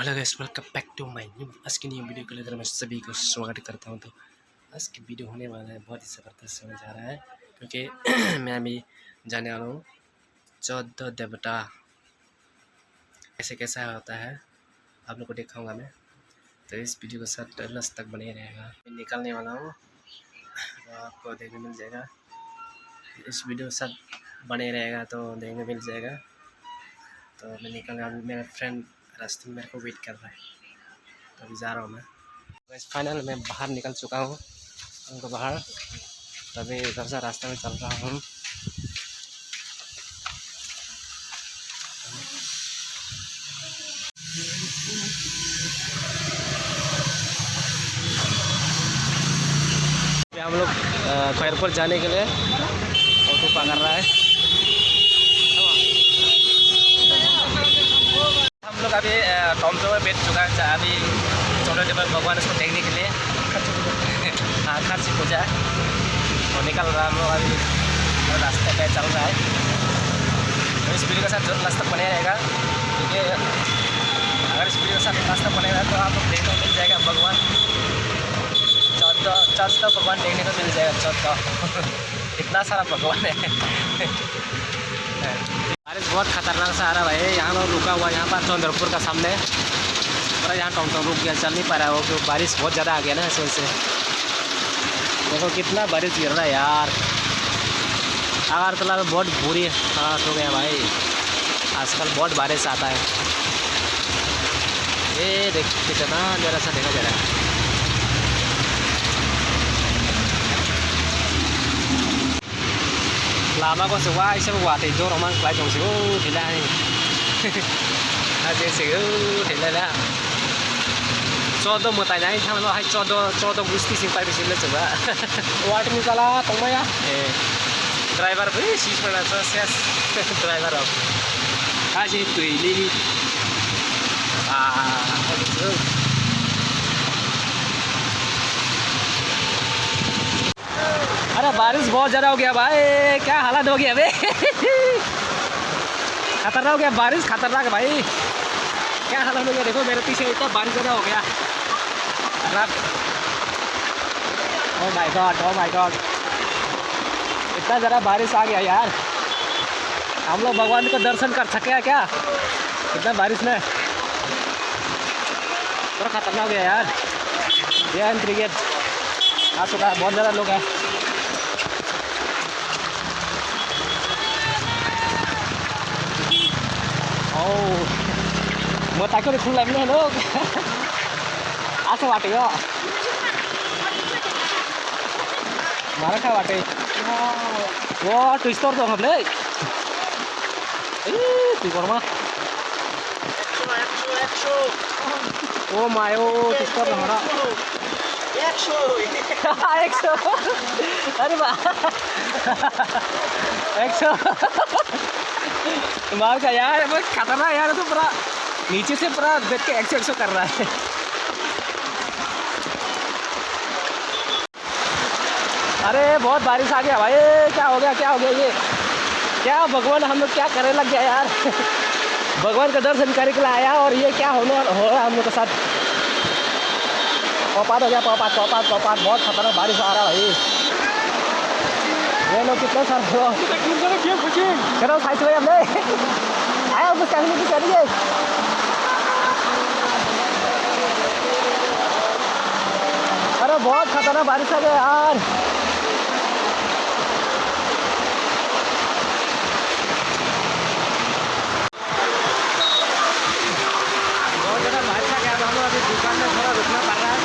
Hello guys, welcome back to my new आज की new video को लेकर मैं सभी को स्वागत करता हूं। तो आज की वीडियो होने वाला है बहुत ही ज़बरदस्त होने जा रहा है, क्योंकि मैं अभी जाने वाला हूँ 14 देवता कैसा होता है आप लोग को दिखाऊंगा मैं। तो इस वीडियो के साथ लास्ट तक बने रहेगा। मैं निकलने वाला हूँ तो आपको देखने मिल जाएगा। इस वीडियो के साथ बने रहेगा तो देखने मिल जाएगा। तो मैं निकलने वाला, मेरा फ्रेंड रास्ते में मेरे को वेट कर रहा है, तो अभी जा रहा हूँ मैं। बस फाइनल मैं बाहर निकल चुका हूँ, उनको बाहर तभी इधर से रास्ते में चल रहा हूँ। हम लोग खैरपुर जाने के लिए ऑटो पकड़ रहा है। हम लोग अभी टॉमटो में बैठ चुका है। अभी छोटे भगवान उसको देखने के लिए हाँ खर्ची पूजा तो निकल रहा हम लोग अभी रास्ते पे चल रहा है। तो इस वीडियो के साथ जरूर लास्ट तक बने रहेगा, क्योंकि अगर इस वीडियो के साथ लास्ट तक बनेगा तो आप लोग देखने को मिल जाएगा भगवान 14 भगवान देखने को मिल जाएगा। 14 इतना सारा भगवान है। बारिश बहुत खतरनाक सा आ रहा है भाई। यहाँ लोग रुका हुआ यहाँ पर चंद्रपुर का सामने, और यहाँ टॉमटॉम रुक गया, चल नहीं पा रहा है वो, क्योंकि बारिश बहुत ज़्यादा आ गया ना इस वजह से। देखो कितना बारिश गिर रहा है यार। अगरतला में बहुत बुरी हालत हो गया भाई, आजकल बहुत बारिश आता है। ये देख कितना जरा सा देखा जा रहा है। lama ko sewa isa wa thì do roman lại trong sự thì là thì sự thì là cho do một tài này thằng nó hay cho do gusti sing pai bisin le coba water nikala tongmaya driver beri sis pada ses driver of kasih tui lili अरे बारिश बहुत ज़्यादा हो गया भाई, क्या हालत हो गया अबे खतरनाक हो गया, बारिश खतरनाक है भाई, क्या हालत हो गया। देखो मेरे पीछे इतना बारिश ज़्यादा हो गया। ओह माय गॉड इतना ज़्यादा बारिश आ गया यार। हम लोग भगवान को दर्शन कर सके हैं क्या इतना बारिश में? पूरा खतरनाक हो गया यार। जय हिंद क्रिकेट आ चुका है, बहुत ज़्यादा लोग हैं। Mau takut di kulam ni loh. Asa wati yo. Mana kah wati? Wah, twister dong hamle. Twister mah. Oh my oh, twister dong mana? 100. अरे वाह 100 मार का यार, बहुत खतरनाक यार। तो पूरा नीचे से पूरा देख के 100 कर रहा है। अरे बहुत बारिश आ गया भाई, क्या हो गया ये क्या भगवान हम लोग क्या करने लग गया यार। भगवान का दर्शन करने के लिए आया और ये क्या हो रहा है हम लोग के साथ। पपात हो गया, पपात बहुत खतरनाक बारिश आ रहा है भाई। ये लोग कितना सारा चलो साइड से हमने आया कुछ कहने की करिए। अरे बहुत खतरनाक बारिश आ गया यार। बहुत ज़्यादा बारिश आ गया। हम लोग अभी दुकान में थोड़ा रुकना पड़ रहा है,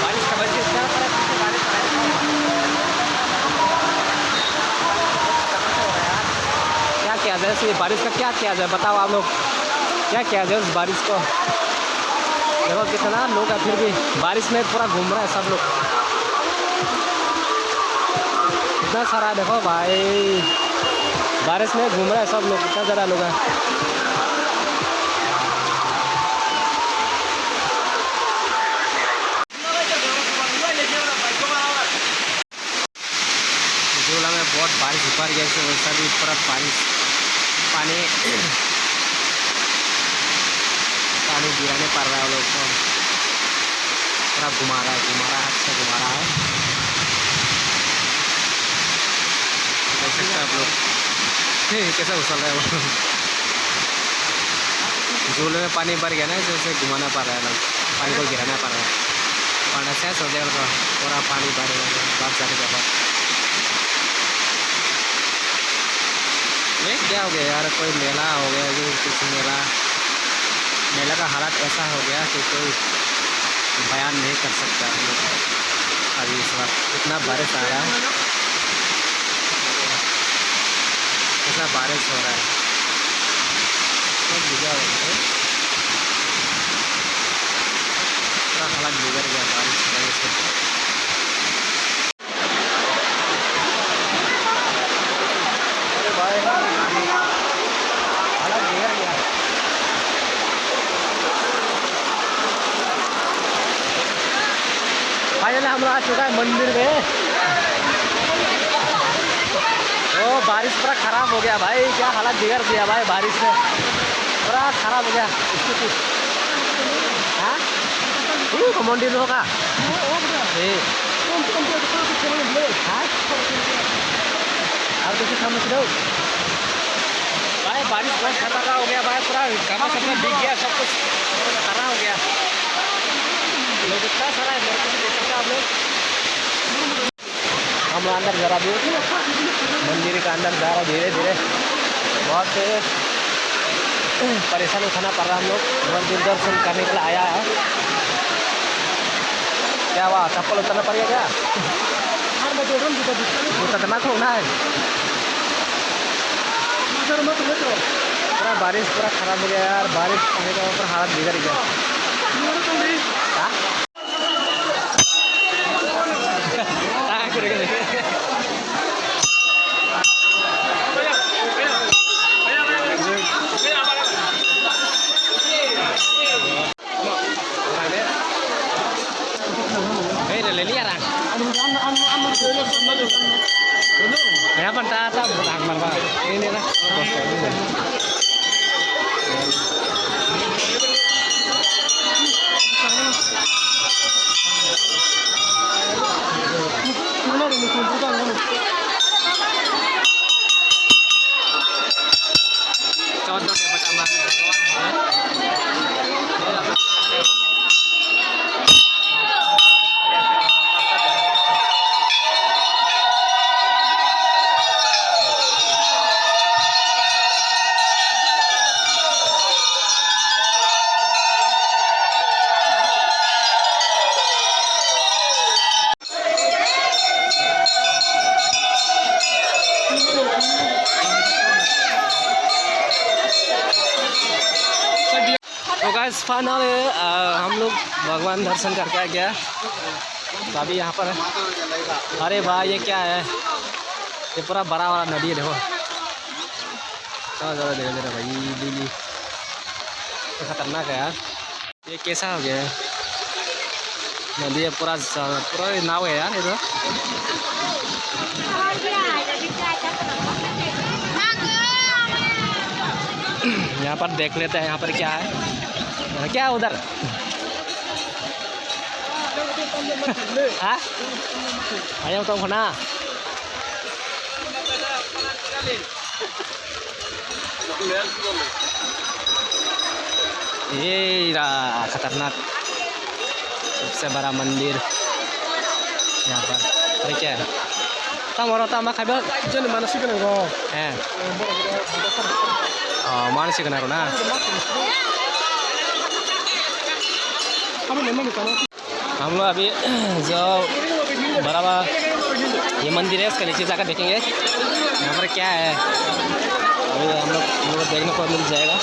बारिश का वजह से इतना बारिश आ रहा है। क्या जाए इस बारिश का, क्या किया जाए बताओ आप लोग, क्या किया जाए उस बारिश को। देखो कितना लोग है, फिर भी बारिश में पूरा घूम रहा है सब लोग, इतना सारा देखो भाई बारिश में घूम रहा है सब लोग, इतना ज़्यादा लोग है। जोला में बहुत बारिश भर गया, इससे वैसा भी पूरा पानी पानी गिराने पड़ रहा है लोग को, पूरा घुमा रहा है, अच्छा घुमा रहा है। देख सकते हैं आप लोग कैसा उछल रहा है वो। झूले में पानी भर गया ना, जैसे घुमाना पड़ रहा है लोग, पानी को गिराना पड़ रहा है, पानी से हो जाएगा तो पूरा पानी भर बाहर जाने के बाद। ये क्या हो गया यार, कोई मेला हो गया जो कुछ मेला का हालत ऐसा हो गया कि कोई बयान नहीं कर सकता हम लोग। अभी इस वक्त इतना बारिश आ रहा है, ऐसा बारिश हो रहा है, सब भिगा हो गया, पूरा हालत बिगड़ गया बारिश की वजह से। अरे भाई हालत बिगड़ गया। फाइनली हम लोग आ चुका है मंदिर में। ओ बारिश पूरा ख़राब हो गया भाई, क्या हालत बिगड़ दिया भाई, बारिश में पूरा ख़राब हो गया स्थिति। हाँ मंदिर होगा और कुछ समझ लो भाई, बारिश बहुत खतरनाक हो गया भाई, पूरा कपड़ा सपना भीग गया, सब कुछ खराब हो गया। लोग इतना सारा है, मेरे को देख सकते आप लोग। हम अंदर जरा भी मंदिर का अंदर जा रहा धीरे धीरे, बहुत परेशान उठाना पड़ रहा हम लोग, मंदिर दर्शन करने के लिए आया है। क्या हुआ, चप्पल उतरना पड़ेगा क्या? जूता तो ना खोलना है। पूरा बारिश पूरा खराब हो गया यार, बारिश आने का ऊपर हालत बिगड़ गया। ले लिया रहा ya pantata butang marba ini lah contoh yang pertama तो गाइस फाइनल हम लोग भगवान दर्शन करके आ गया। तो अभी यहाँ पर अरे भाई ये क्या है, ये पूरा बड़ा वाला नदी है, देखो कहाँ ज़्यादा धीरे धीरे भाई, लीली तो खतरनाक है यार। ये कैसा हो गया है, नदी है पूरा पूरा नाव है यार। ये तो यहाँ पर देख लेते हैं यहाँ पर क्या है, क्या है उधर हाँ आया तो होना ये रहा खतरनाक सबसे बड़ा मंदिर यहाँ पर। अरे क्या है तम और तम खाबे जन मानसिक नंगो हैं मानसिक ना ना हम लोग अभी जो बड़ा ये मंदिर है इसका नीचे जाकर देखेंगे यहाँ पर क्या है। अभी हम लोग देखने को मिल जाएगा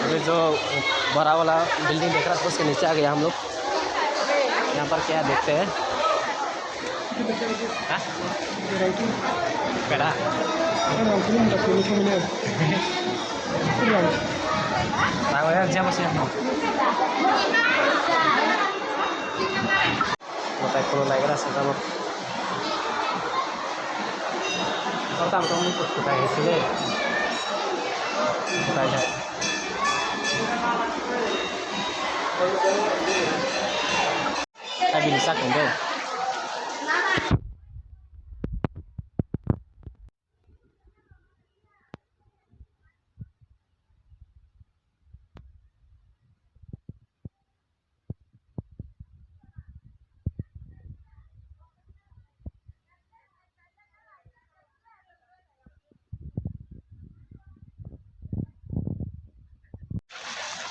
अभी जो बड़ा वाला बिल्डिंग देख रहा था उसके नीचे आ गया हम लोग। यहाँ पर क्या देखते हैं, पेड़ा Tahu ya siapa sih? Mau tayo pulo naik rasa kamu. Kau tahu kamu ikut kita di sini. Kita aja. Kita bisa kan deh.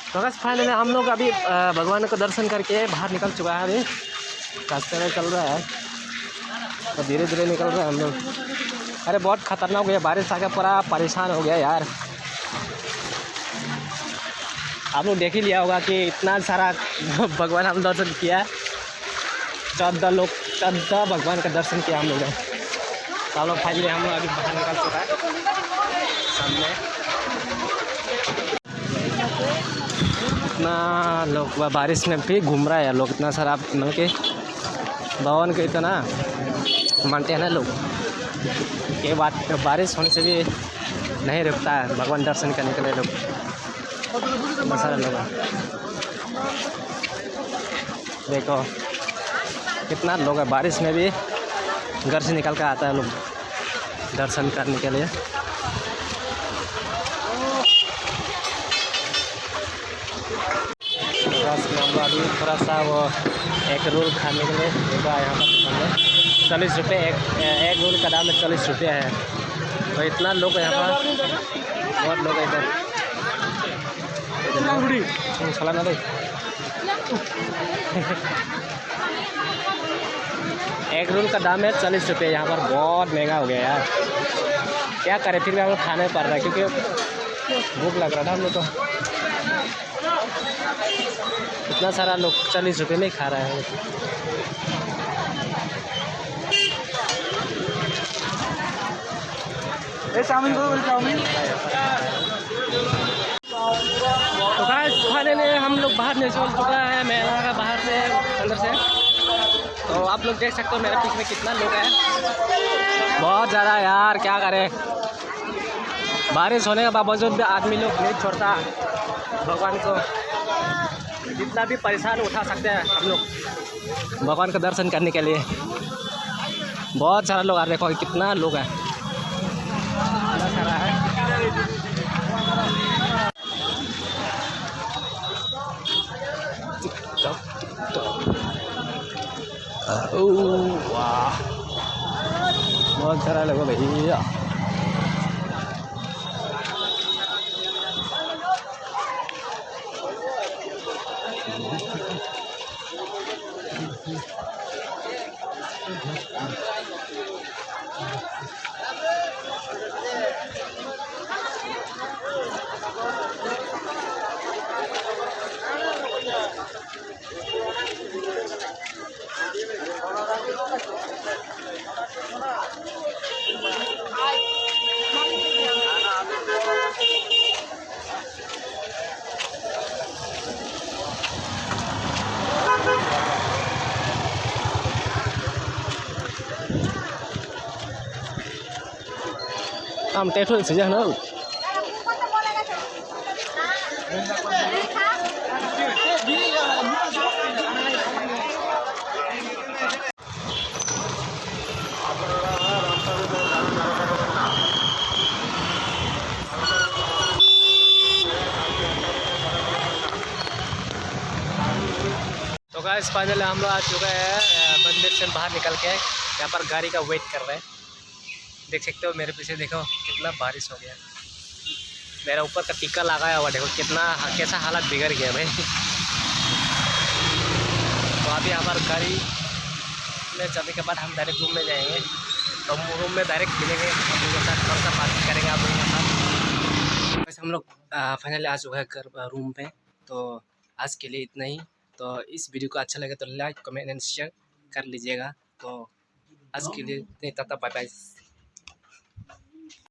तो बस फाइनली हम लोग अभी भगवान को दर्शन करके बाहर निकल चुका है। अभी रास्ते में चल रहा है तो धीरे धीरे निकल रहे हैं हम लोग। अरे बहुत खतरनाक हो गया, बारिश आके पूरा परेशान हो गया यार। आप लोग देख ही लिया होगा कि इतना सारा भगवान हम दर्शन किया, 14 भगवान का दर्शन किया हम लोग ने। तो हम लोग फाइनली हम लोग अभी बाहर निकल चुका है सामने। इतना लोग बारिश में भी घूम रहा है लोग, इतना सारा मतलब कि भवन के इतना मानते हैं ना लोग। ये बात बारिश होने से भी नहीं रुकता है भगवान दर्शन करने के लिए लोग, बहुत सारे लोग। देखो कितना लोग है, बारिश में भी घर से निकल कर आता है लोग दर्शन करने के लिए। अभी थोड़ा सा वो एक रोल खाने के लिए होगा यहाँ पर 40 रुपये। एक रोल का दाम 40 रुपये है। तो इतना लोग है यहाँ पर, बहुत लोग है इधर। एक रोल का दाम है 40 रुपये। यहाँ पर बहुत महंगा हो गया यार, क्या करें, फिर भी हम लोग खाने पड़ रहा है क्योंकि भूख लग रहा था हम लोग को। इतना सारा लोग 40 रुपये में खा रहा है। चाउमीन तो खाने में हम लोग बाहर निकल चुका है मेला का, बाहर से अंदर से। तो आप लोग देख सकते हो मेरे पीछे में कितना लोग है, बहुत ज़्यादा यार। क्या करें, बारिश होने के बावजूद भी आदमी लोग नहीं छोड़ता भगवान को। जितना भी परेशान उठा सकते हैं हम लोग भगवान का दर्शन करने के लिए। बहुत सारा लोग आ रहे हैं, देखो कितना लोग है, कितना सारा है। वाह, बहुत सारा लोग भैया। Am teh saja no. तो गाइस फाइनली हम लोग आ चुके हैं मंदिर से बाहर निकल के, यहाँ पर गाड़ी का वेट कर रहे हैं। देख सकते हो मेरे पीछे, देखो कितना बारिश हो गया, मेरा ऊपर का टीका लगाया हुआ, देखो कितना कैसा हालत बिगड़ गया भाई। तो अभी हमारी गाड़ी में चलने के बाद हम डायरेक्ट रूम में जाएंगे। तो रूम में डायरेक्ट मिलेंगे हम लोगों के साथ, थोड़ा सा बात करेंगे आप लोगों के साथ। वैसे हम लोग फाइनली आ चुका है घर रूम पे। तो आज के लिए इतना ही। तो इस वीडियो को अच्छा लगे तो लाइक कमेंट एंड शेयर कर लीजिएगा। तो आज के लिए टाटा बाय बाय।